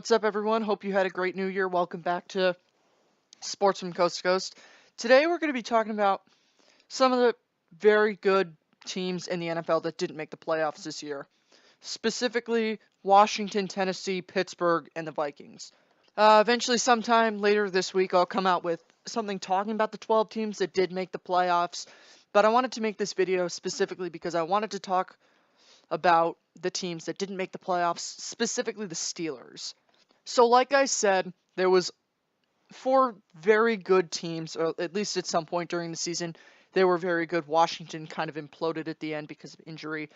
What's up, everyone? Hope you had a great new year. Welcome back to Sports from Coast to Coast. Today, we're going to be talking about some of the very good teams in the NFL that didn't make the playoffs this year. Specifically, Washington, Tennessee, Pittsburgh, and the Vikings. Eventually, sometime later this week, I'll come out with something talking about the 12 teams that did make the playoffs. But I wanted to make this video specifically because I wanted to talk about the teams that didn't make the playoffs, specifically the Steelers. So like I said, there was 4 very good teams, or at least at some point during the season, they were very good. Washington kind of imploded at the end because of injury.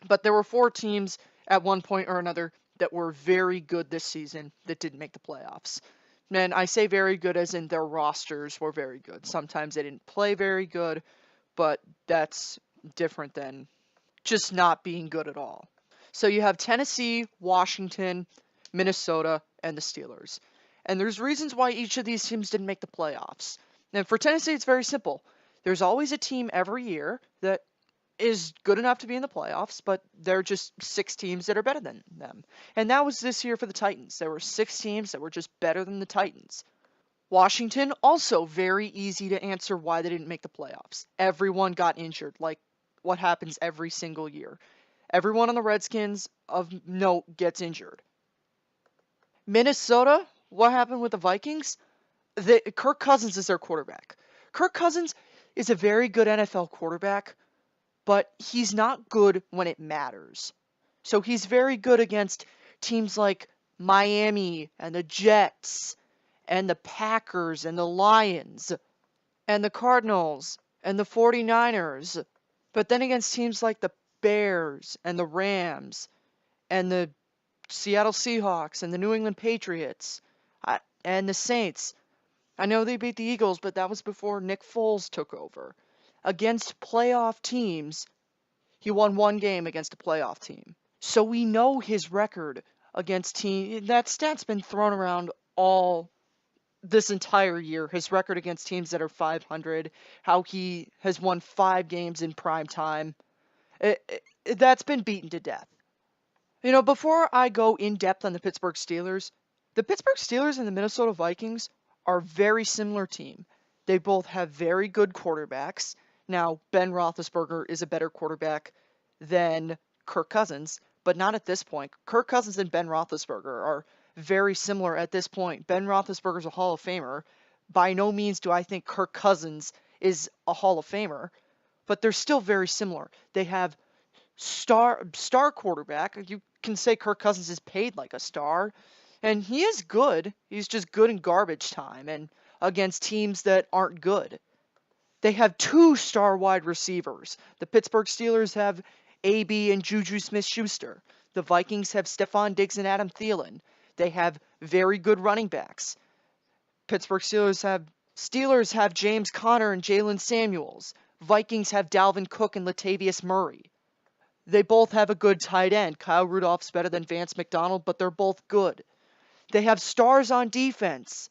But there were 4 teams at one point or another that were very good this season that didn't make the playoffs. And I say very good as in their rosters were very good. Sometimes they didn't play very good, but that's different than just not being good at all. So you have Tennessee, Washington, Minnesota, and the Steelers. And there's reasons why each of these teams didn't make the playoffs. And for Tennessee, it's very simple. There's always a team every year that is good enough to be in the playoffs, but there are just 6 teams that are better than them. And that was this year for the Titans. There were 6 teams that were just better than the Titans. Washington, also very easy to answer why they didn't make the playoffs. Everyone got injured, like what happens every single year. Everyone on the Redskins of note gets injured. Minnesota, what happened with the Vikings? Kirk Cousins is their quarterback. Kirk Cousins is a very good NFL quarterback, but he's not good when it matters. So he's very good against teams like Miami and the Jets and the Packers and the Lions and the Cardinals and the 49ers. But then against teams like the Bears and the Rams and the Seattle Seahawks and the New England Patriots and the Saints. I know they beat the Eagles, but that was before Nick Foles took over. Against playoff teams, he won 1 game against a playoff team. So we know his record against teams. That stat's been thrown around all this entire year. His record against teams that are 500, how he has won 5 games in prime time. That's been beaten to death. You know, before I go in depth on the Pittsburgh Steelers and the Minnesota Vikings are a very similar team. They both have very good quarterbacks. Now, Ben Roethlisberger is a better quarterback than Kirk Cousins, but not at this point. Kirk Cousins and Ben Roethlisberger are very similar at this point. Ben Roethlisberger is a Hall of Famer. By no means do I think Kirk Cousins is a Hall of Famer, but they're still very similar. They have star quarterback. You can say Kirk Cousins is paid like a star, and he is good. He's just good in garbage time and against teams that aren't good. They have 2 star wide receivers. The Pittsburgh Steelers have AB and Juju Smith-Schuster. The Vikings have Stephon Diggs and Adam Thielen. They have very good running backs. Pittsburgh Steelers have James Conner and Jalen Samuels. Vikings have Dalvin Cook and Latavius Murray. They both have a good tight end. Kyle Rudolph's better than Vance McDonald, but they're both good. They have stars on defense.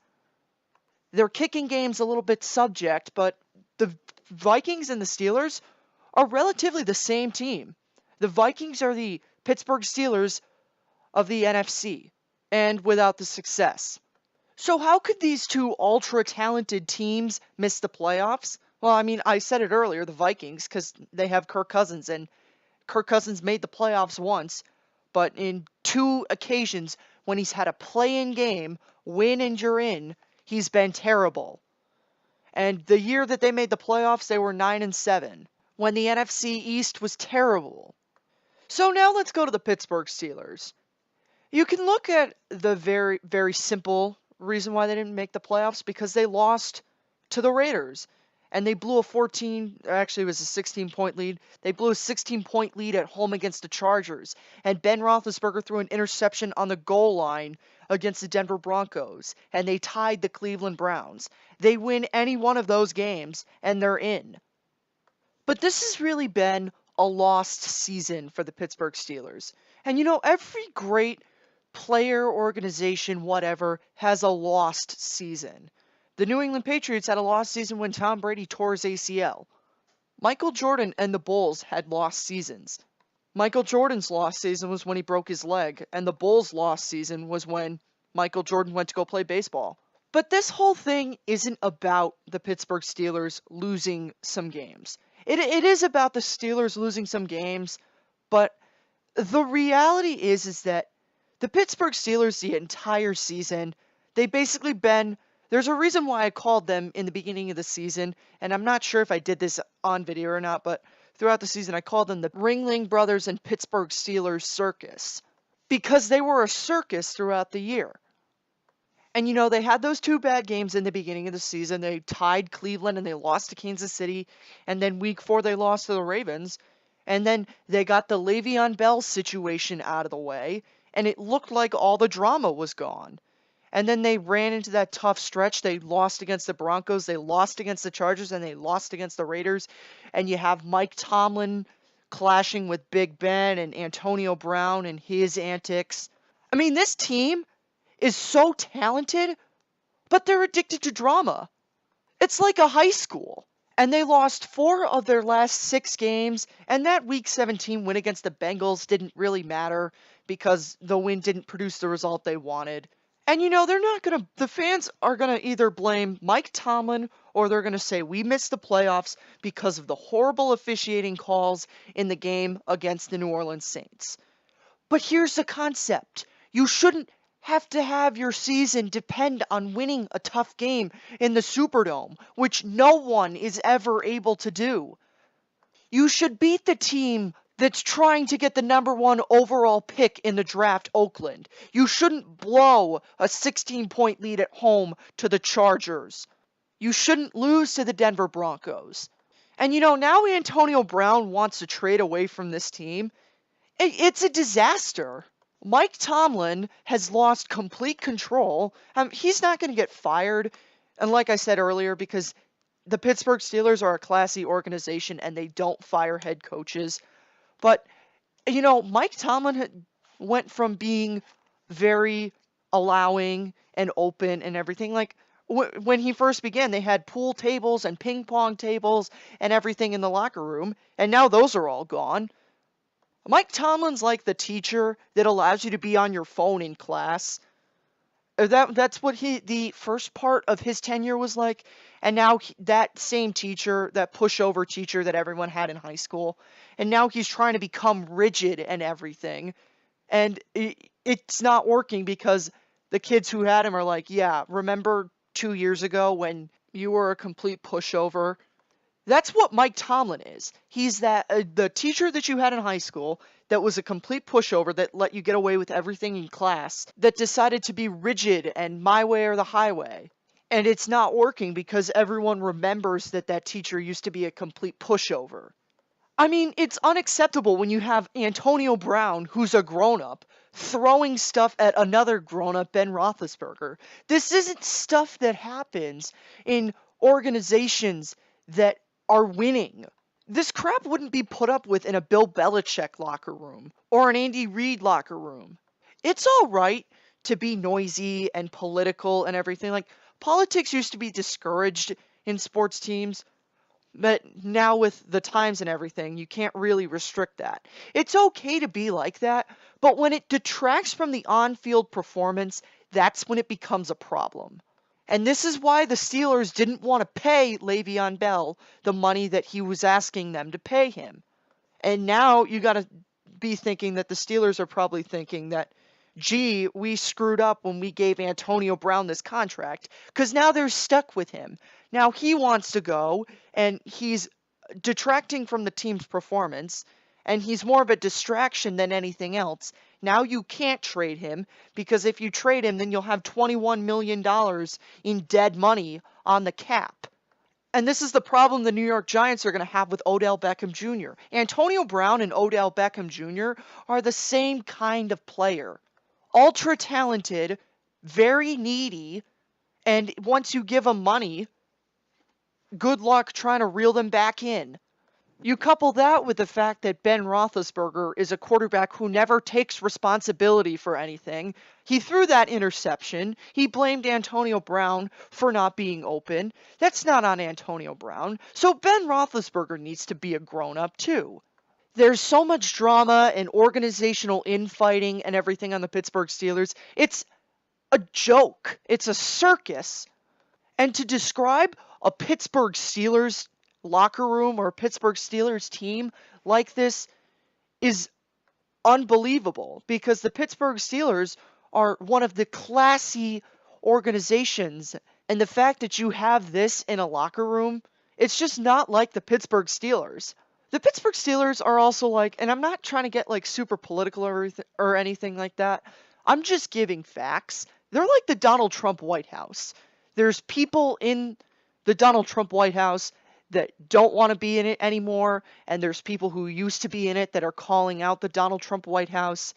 Their kicking game's a little bit subject, but the Vikings and the Steelers are relatively the same team. The Vikings are the Pittsburgh Steelers of the NFC, and without the success. So how could these 2 ultra-talented teams miss the playoffs? Well, I mean, I said it earlier, the Vikings, because they have Kirk Cousins, and Kirk Cousins made the playoffs once, but in 2 occasions when he's had a play-in game, win and you're in, he's been terrible. And the year that they made the playoffs, they were 9-7, when the NFC East was terrible. So now let's go to the Pittsburgh Steelers. You can look at the very, very simple reason why they didn't make the playoffs, because they lost to the Raiders. And they blew a 16-point lead. They blew a 16-point lead at home against the Chargers. And Ben Roethlisberger threw an interception on the goal line against the Denver Broncos. And they tied the Cleveland Browns. They win any one of those games, and they're in. But this has really been a lost season for the Pittsburgh Steelers. And you know, every great player, organization, whatever, has a lost season. The New England Patriots had a lost season when Tom Brady tore his ACL. Michael Jordan and the Bulls had lost seasons. Michael Jordan's lost season was when he broke his leg, and the Bulls' lost season was when Michael Jordan went to go play baseball. But this whole thing isn't about the Pittsburgh Steelers losing some games. It is about the Steelers losing some games, but the reality is that the Pittsburgh Steelers the entire season, they basically been there's a reason why I called them in the beginning of the season, and I'm not sure if I did this on video or not, but throughout the season I called them the Ringling Brothers and Pittsburgh Steelers Circus because they were a circus throughout the year. And they had those two bad games in the beginning of the season. They tied Cleveland and they lost to Kansas City. And then week 4, they lost to the Ravens. And then they got the Le'Veon Bell situation out of the way. And it looked like all the drama was gone. And then they ran into that tough stretch. They lost against the Broncos. They lost against the Chargers. And they lost against the Raiders. And you have Mike Tomlin clashing with Big Ben and Antonio Brown and his antics. I mean, this team is so talented, but they're addicted to drama. It's like a high school. And they lost 4 of their last 6 games, and that Week 17 win against the Bengals didn't really matter because the win didn't produce the result they wanted. And they're not going to, the fans are going to either blame Mike Tomlin or they're going to say we missed the playoffs because of the horrible officiating calls in the game against the New Orleans Saints. But here's the concept. You shouldn't have to have your season depend on winning a tough game in the Superdome, which no one is ever able to do. You should beat the team that's trying to get the number 1 overall pick in the draft, Oakland. You shouldn't blow a 16-point lead at home to the Chargers. You shouldn't lose to the Denver Broncos. And now Antonio Brown wants to trade away from this team. It's a disaster. Mike Tomlin has lost complete control. He's not going to get fired. And like I said earlier, because the Pittsburgh Steelers are a classy organization and they don't fire head coaches. But, Mike Tomlin went from being very allowing and open and everything. Like, when he first began, they had pool tables and ping pong tables and everything in the locker room. And now those are all gone. Mike Tomlin's like the teacher that allows you to be on your phone in class. That's what the first part of his tenure was like. And now that same teacher, that pushover teacher that everyone had in high school, and now he's trying to become rigid and everything. And it's not working because the kids who had him are like, yeah, remember 2 years ago when you were a complete pushover? That's what Mike Tomlin is. He's the teacher that you had in high school that was a complete pushover that let you get away with everything in class, that decided to be rigid and my way or the highway. And it's not working because everyone remembers that teacher used to be a complete pushover. I mean, it's unacceptable when you have Antonio Brown, who's a grown-up, throwing stuff at another grown-up, Ben Roethlisberger. This isn't stuff that happens in organizations that are winning. This crap wouldn't be put up with in a Bill Belichick locker room or an Andy Reid locker room. It's all right to be noisy and political and everything. Like, politics used to be discouraged in sports teams, but now with the times and everything, you can't really restrict that. It's okay to be like that, but when it detracts from the on-field performance, that's when it becomes a problem. And this is why the Steelers didn't want to pay Le'Veon Bell the money that he was asking them to pay him. And now you got to be thinking that the Steelers are probably thinking that, gee, we screwed up when we gave Antonio Brown this contract, because now they're stuck with him. Now he wants to go, and he's detracting from the team's performance, and he's more of a distraction than anything else. Now you can't trade him, because if you trade him, then you'll have $21 million in dead money on the cap. And this is the problem the New York Giants are going to have with Odell Beckham Jr. Antonio Brown and Odell Beckham Jr. are the same kind of player. Ultra talented, very needy, and once you give them money, good luck trying to reel them back in. You couple that with the fact that Ben Roethlisberger is a quarterback who never takes responsibility for anything. He threw that interception. He blamed Antonio Brown for not being open. That's not on Antonio Brown. So Ben Roethlisberger needs to be a grown-up too. There's so much drama and organizational infighting and everything on the Pittsburgh Steelers. It's a joke. It's a circus. And to describe a Pittsburgh Steelers locker room or a Pittsburgh Steelers team like this is unbelievable, because the Pittsburgh Steelers are one of the classy organizations. And the fact that you have this in a locker room, it's just not like the Pittsburgh Steelers. The Pittsburgh Steelers are also like, and I'm not trying to get like super political or anything like that. I'm just giving facts. They're like the Donald Trump White House. There's people in the Donald Trump White House that don't want to be in it anymore, and there's people who used to be in it that are calling out the Donald Trump White House,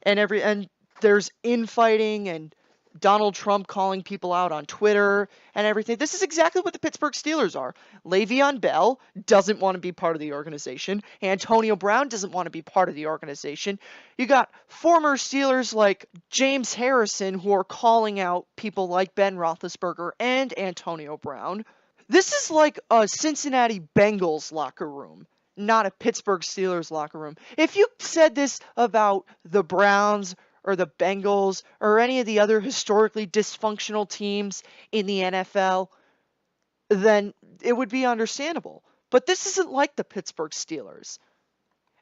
and there's infighting and Donald Trump calling people out on Twitter and everything. This is exactly what the Pittsburgh Steelers are. Le'Veon Bell doesn't want to be part of the organization. Antonio Brown doesn't want to be part of the organization. You got former Steelers like James Harrison who are calling out people like Ben Roethlisberger and Antonio Brown. This is like a Cincinnati Bengals locker room, not a Pittsburgh Steelers locker room. If you said this about the Browns or the Bengals or any of the other historically dysfunctional teams in the NFL, then it would be understandable. But this isn't like the Pittsburgh Steelers.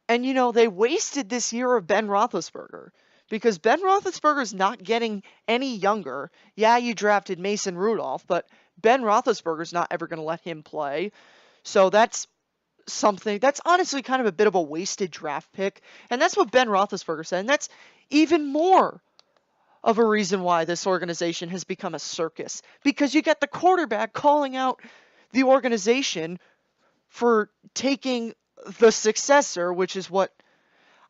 And they wasted this year of Ben Roethlisberger, because Ben Roethlisberger's not getting any younger. Yeah, you drafted Mason Rudolph, but Ben Roethlisberger's not ever going to let him play. So that's something that's honestly kind of a bit of a wasted draft pick. And that's what Ben Roethlisberger said. And that's even more of a reason why this organization has become a circus, because you get the quarterback calling out the organization for taking the successor, which is what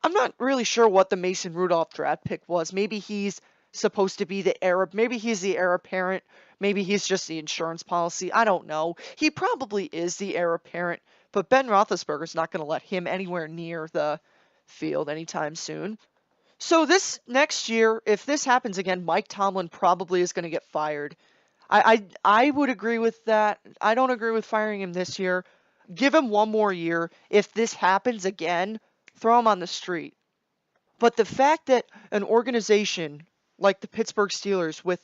I'm not really sure what the Mason Rudolph draft pick was. Maybe he's supposed to be the heir. Maybe he's the heir apparent. Maybe he's just the insurance policy. I don't know. He probably is the heir apparent, but Ben Roethlisberger's not going to let him anywhere near the field anytime soon. So this next year, if this happens again, Mike Tomlin probably is going to get fired. I would agree with that. I don't agree with firing him this year. Give him one more year. If this happens again, throw him on the street. But the fact that an organization like the Pittsburgh Steelers with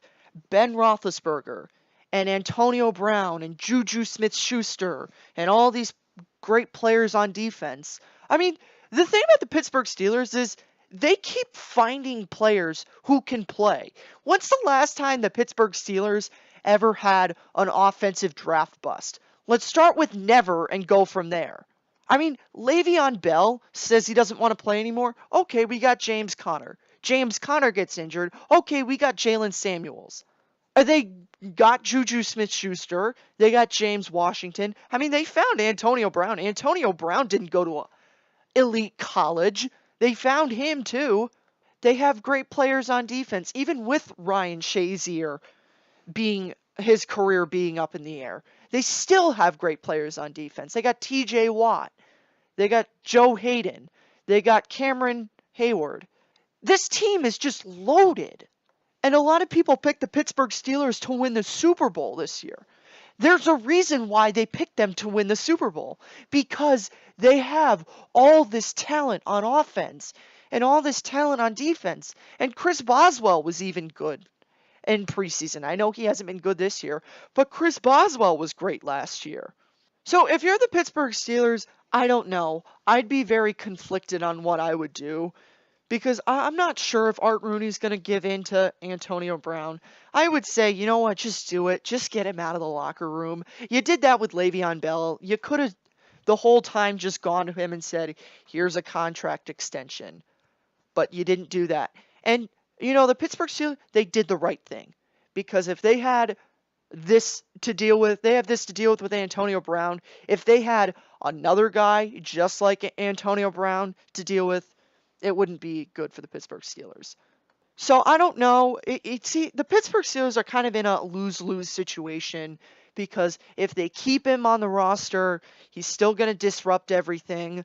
Ben Roethlisberger and Antonio Brown and Juju Smith-Schuster and all these great players on defense. I mean, the thing about the Pittsburgh Steelers is they keep finding players who can play. When's the last time the Pittsburgh Steelers ever had an offensive draft bust? Let's start with never and go from there. I mean, Le'Veon Bell says he doesn't want to play anymore. Okay, we got James Conner. James Conner gets injured. Okay, we got Jalen Samuels. They got Juju Smith-Schuster. They got James Washington. I mean, they found Antonio Brown. Antonio Brown didn't go to an elite college. They found him too. They have great players on defense, even with Ryan Shazier his career being up in the air. They still have great players on defense. They got TJ Watt. They got Joe Hayden. They got Cameron Hayward. This team is just loaded. And a lot of people picked the Pittsburgh Steelers to win the Super Bowl this year. There's a reason why they picked them to win the Super Bowl, because they have all this talent on offense and all this talent on defense. And Chris Boswell was even good in preseason. I know he hasn't been good this year, but Chris Boswell was great last year. So if you're the Pittsburgh Steelers, I don't know. I'd be very conflicted on what I would do, because I'm not sure if Art Rooney's going to give in to Antonio Brown. I would say, you know what, just do it. Just get him out of the locker room. You did that with Le'Veon Bell. You could have the whole time just gone to him and said, here's a contract extension. But you didn't do that. And, the Pittsburgh Steelers, they did the right thing. Because if they had this to deal with, with Antonio Brown. If they had another guy just like Antonio Brown to deal with, it wouldn't be good for the Pittsburgh Steelers. So I don't know. The Pittsburgh Steelers are kind of in a lose-lose situation, because if they keep him on the roster, he's still going to disrupt everything.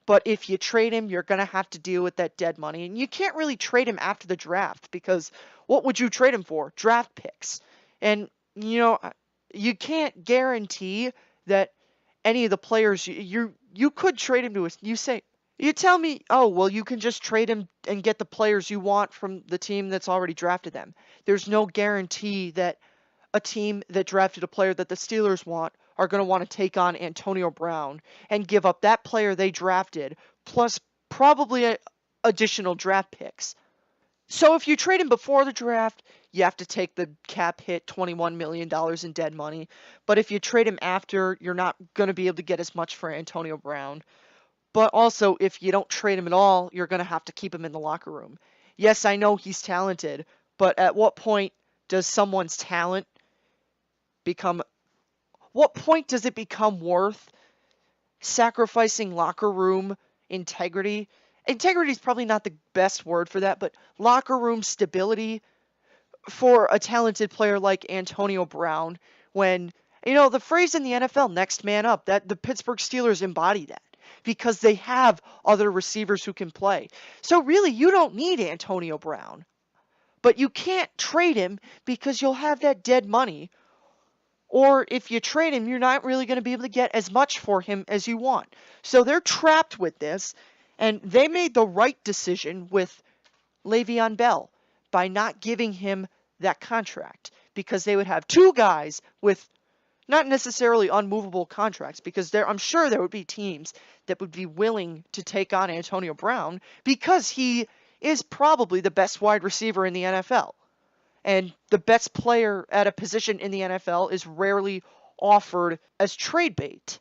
But if you trade him, you're going to have to deal with that dead money. And you can't really trade him after the draft, because what would you trade him for? Draft picks. And, you can't guarantee that any of the players, you you could trade him to us. You tell me, oh, well, you can just trade him and get the players you want from the team that's already drafted them. There's no guarantee that a team that drafted a player that the Steelers want are going to want to take on Antonio Brown and give up that player they drafted plus probably additional draft picks. So if you trade him before the draft, you have to take the cap hit, $21 million in dead money. But if you trade him after, you're not going to be able to get as much for Antonio Brown. But also, if you don't trade him at all, you're going to have to keep him in the locker room. Yes, I know he's talented, but at what point does someone's talent become what point does it become worth sacrificing locker room integrity? Integrity is probably not the best word for that, but locker room stability for a talented player like Antonio Brown when, the phrase in the NFL, next man up, that the Pittsburgh Steelers embody that because they have other receivers who can play. So really, you don't need Antonio Brown, but you can't trade him because you'll have that dead money. Or if you trade him, you're not really going to be able to get as much for him as you want. So they're trapped with this, and they made the right decision with Le'Veon Bell by not giving him that contract because they would have two guys with not necessarily unmovable contracts because I'm sure there would be teams that would be willing to take on Antonio Brown because he is probably the best wide receiver in the NFL. And the best player at a position in the NFL is rarely offered as trade bait.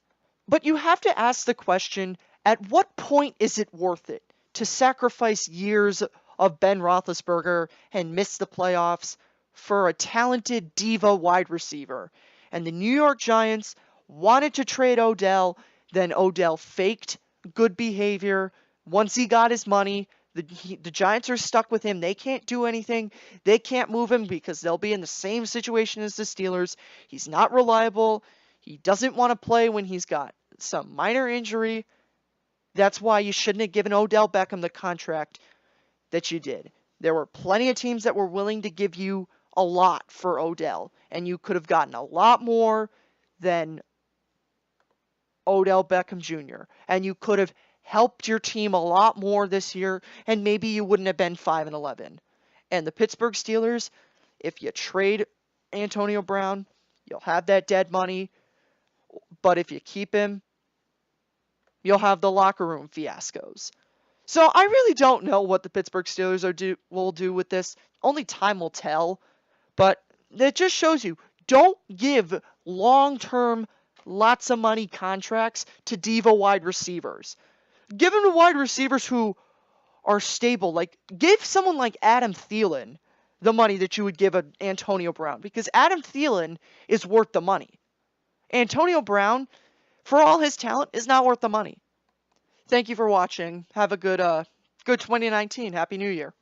But you have to ask the question, at what point is it worth it to sacrifice years of Ben Roethlisberger and miss the playoffs for a talented diva wide receiver? And the New York Giants wanted to trade Odell, then Odell faked good behavior. Once he got his money, the Giants are stuck with him. They can't do anything. They can't move him because they'll be in the same situation as the Steelers. He's not reliable. He doesn't want to play when he's got some minor injury. That's why you shouldn't have given Odell Beckham the contract that you did. There were plenty of teams that were willing to give you a lot for Odell, and you could have gotten a lot more than Odell Beckham Jr., and you could have helped your team a lot more this year, and maybe you wouldn't have been 5-11. And the Pittsburgh Steelers, if you trade Antonio Brown, you'll have that dead money, but if you keep him, you'll have the locker room fiascos. So I really don't know what the Pittsburgh Steelers will do with this. Only time will tell, but it just shows you, don't give long-term, lots of money contracts to diva wide receivers. Give them to wide receivers who are stable. Like, give someone like Adam Thielen the money that you would give Antonio Brown, because Adam Thielen is worth the money. Antonio Brown, for all his talent, is not worth the money. Thank you for watching. Have a good 2019. Happy New Year.